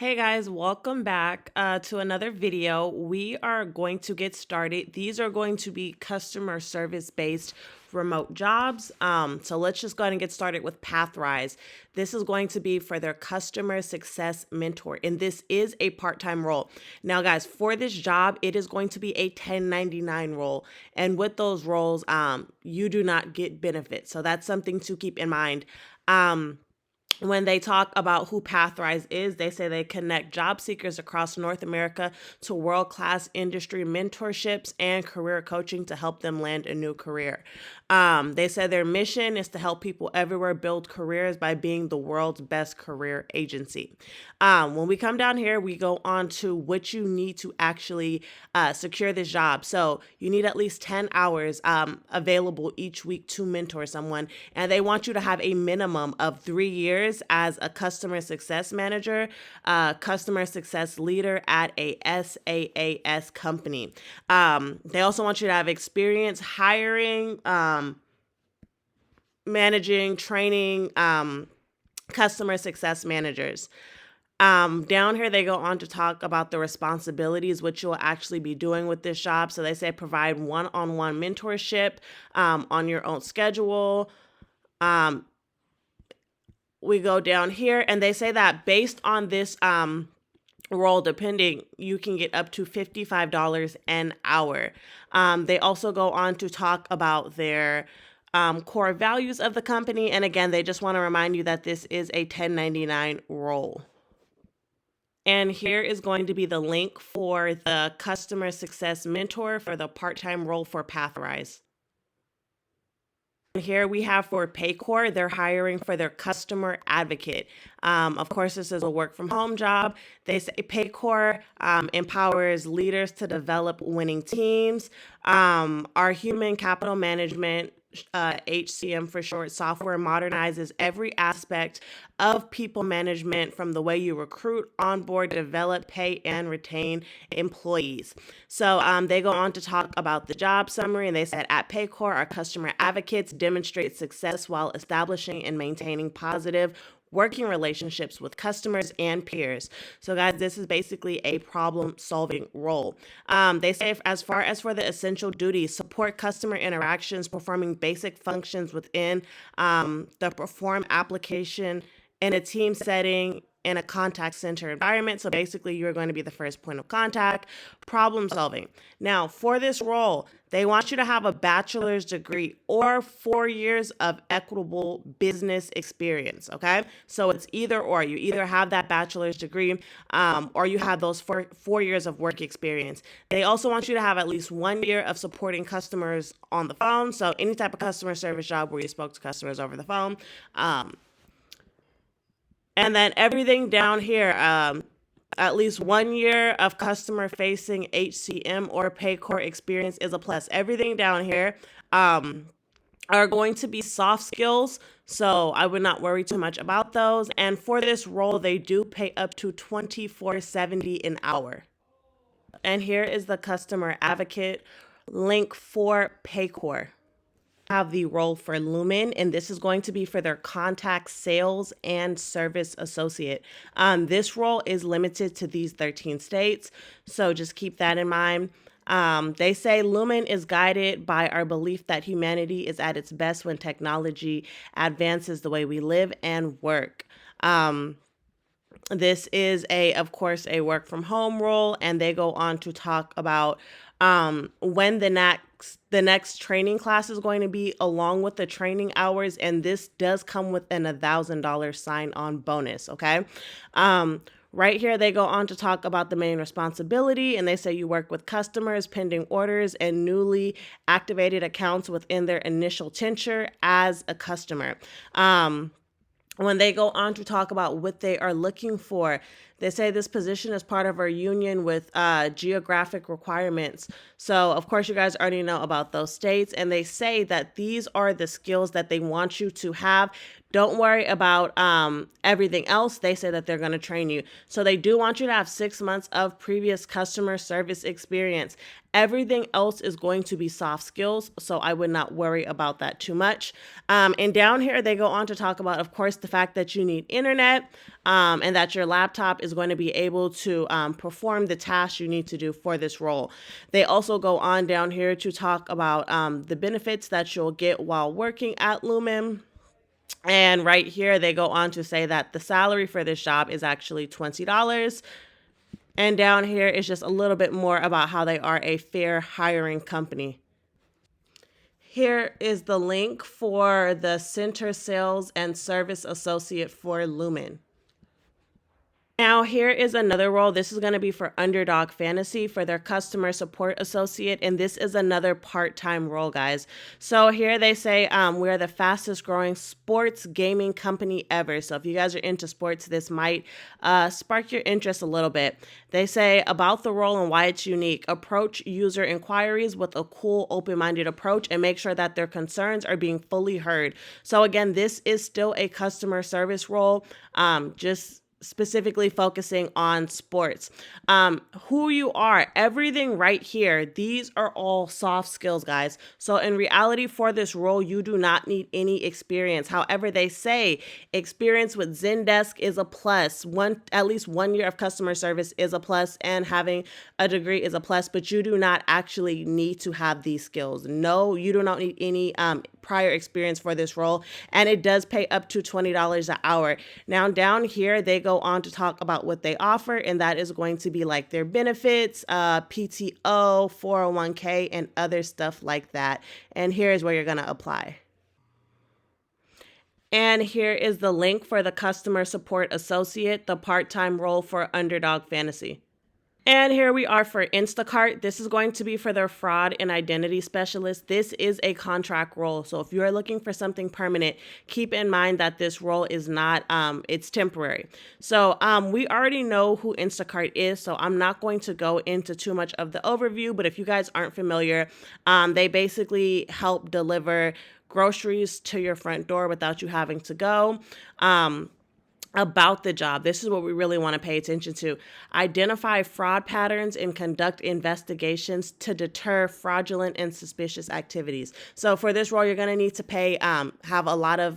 Hey guys, welcome back to another video. We are going to get started. These are going to be customer service based remote jobs. So let's just go ahead and get started with Pathrise. This is going to be for their customer success mentor, and this is a part-time role. Now, guys, for this job, it is going to be a 1099 role, and with those roles, you do not get benefits. So that's something to keep in mind. When they talk about who Pathrise is, they say they connect job seekers across North America to world-class industry mentorships and career coaching to help them land a new career. They said their mission is to help people everywhere build careers by being the world's best career agency. When we come down here, we go on to what you need to actually secure this job. So you need at least 10 hours available each week to mentor someone, and they want you to have a minimum of 3 years as a customer success manager, customer success leader at a SaaS company. They also want you to have experience hiring, managing, training customer success managers. Down here, they go on to talk about the responsibilities, which you'll actually be doing with this job. So they say provide one-on-one mentorship on your own schedule. We go down here, and they say that based on this role, depending, you can get up to $55 an hour. They also go on to talk about their core values of the company. And again, they just want to remind you that this is a 1099 role. And here is going to be the link for the customer success mentor for the part-time role for Pathrise. Here we have for Paycor, they're hiring for their customer advocate. Of course, this is a work from home job. They say Paycor empowers leaders to develop winning teams. Our human capital management, HCM for short, software modernizes every aspect of people management, from the way you recruit, onboard, develop, pay, and retain employees. So they go on to talk about the job summary, and they said at Paycor, our customer advocates demonstrate success while establishing and maintaining positive working relationships with customers and peers. So guys, this is basically a problem solving role. They say as far as for the essential duties, support customer interactions, performing basic functions within the perform application in a team setting in a contact center environment. So basically, you're going to be the first point of contact, problem solving. Now, for this role, they want you to have a bachelor's degree or 4 years of equitable business experience, okay? So it's either or. You either have that bachelor's degree or you have those 4 years of work experience. They also want you to have at least 1 year of supporting customers on the phone. So any type of customer service job where you spoke to customers over the phone. And then everything down here, at least 1 year of customer facing HCM or Paycor experience is a plus. Everything down here are going to be soft skills, so I would not worry too much about those. And for this role, they do pay up to $24.70 an hour. And here is the customer advocate link for Paycor. Have the role for Lumen, and this is going to be for their contact sales and service associate. This role is limited to these 13 states, so just keep that in mind. They say Lumen is guided by our belief that humanity is at its best when technology advances the way we live and work. This is of course, a work from home role, and they go on to talk about when the next training class is going to be, along with the training hours, and this does come with an $1,000 sign-on bonus. Okay. Right here, they go on to talk about the main responsibility, and they say you work with customers, pending orders, and newly activated accounts within their initial tenure as a customer. When they go on to talk about what they are looking for, they say this position is part of our union with geographic requirements. So, of course, you guys already know about those states, and they say that these are the skills that they want you to have Don't worry about everything else. They say that they're going to train you. So they do want you to have 6 months of previous customer service experience. Everything else is going to be soft skills, so I would not worry about that too much. And down here, they go on to talk about, of course, the fact that you need internet and that your laptop is going to be able to perform the tasks you need to do for this role. They also go on down here to talk about the benefits that you'll get while working at Lumen. And right here, they go on to say that the salary for this job is actually $20. And down here is just a little bit more about how they are a fair hiring company. Here is the link for the Center Sales and Service Associate for Lumen. Now, here is another role. This is going to be for Underdog Fantasy for their customer support associate, and this is another part-time role, guys. So here they say we're the fastest growing sports gaming company ever. So if you guys are into sports, this might spark your interest a little bit. They say about the role and why it's unique. Approach user inquiries with a cool, open-minded approach and make sure that their concerns are being fully heard. So again, this is still a customer service role, just specifically focusing on sports. Who you are, everything right here, these are all soft skills, guys. So in reality, for this role, you do not need any experience. However, they say experience with Zendesk is a plus. At least 1 year of customer service is a plus, and having a degree is a plus, but you do not actually need to have these skills. No, you do not need any prior experience for this role, and it does pay up to $20 an hour. Now down here, they go on to talk about what they offer, and that is going to be like their benefits, PTO, 401k, and other stuff like that. And here is where you're going to apply. And here is the link for the customer support associate, the part-time role for Underdog Fantasy. And here we are for Instacart. This is going to be for their fraud and identity specialist. This is a contract role. So if you're looking for something permanent, keep in mind that this role is not, it's temporary. So we already know who Instacart is, so I'm not going to go into too much of the overview, but if you guys aren't familiar, they basically help deliver groceries to your front door without you having to go. About the job. This is what we really want to pay attention to. Identify fraud patterns and conduct investigations to deter fraudulent and suspicious activities. So for this role, you're going to need to have a lot of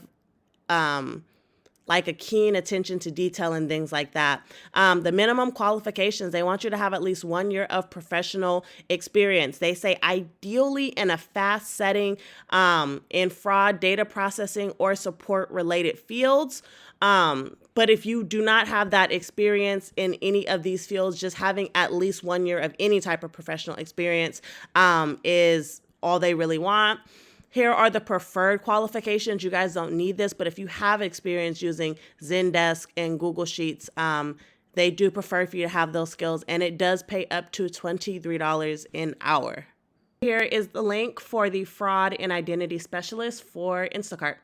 like a keen attention to detail and things like that. The minimum qualifications, they want you to have at least 1 year of professional experience. They say ideally in a fast setting, in fraud, data processing, or support related fields. But if you do not have that experience in any of these fields, just having at least 1 year of any type of professional experience is all they really want. Here are the preferred qualifications. You guys don't need this, but if you have experience using Zendesk and Google Sheets, they do prefer for you to have those skills, and it does pay up to $23 an hour. Here is the link for the fraud and identity specialist for Instacart.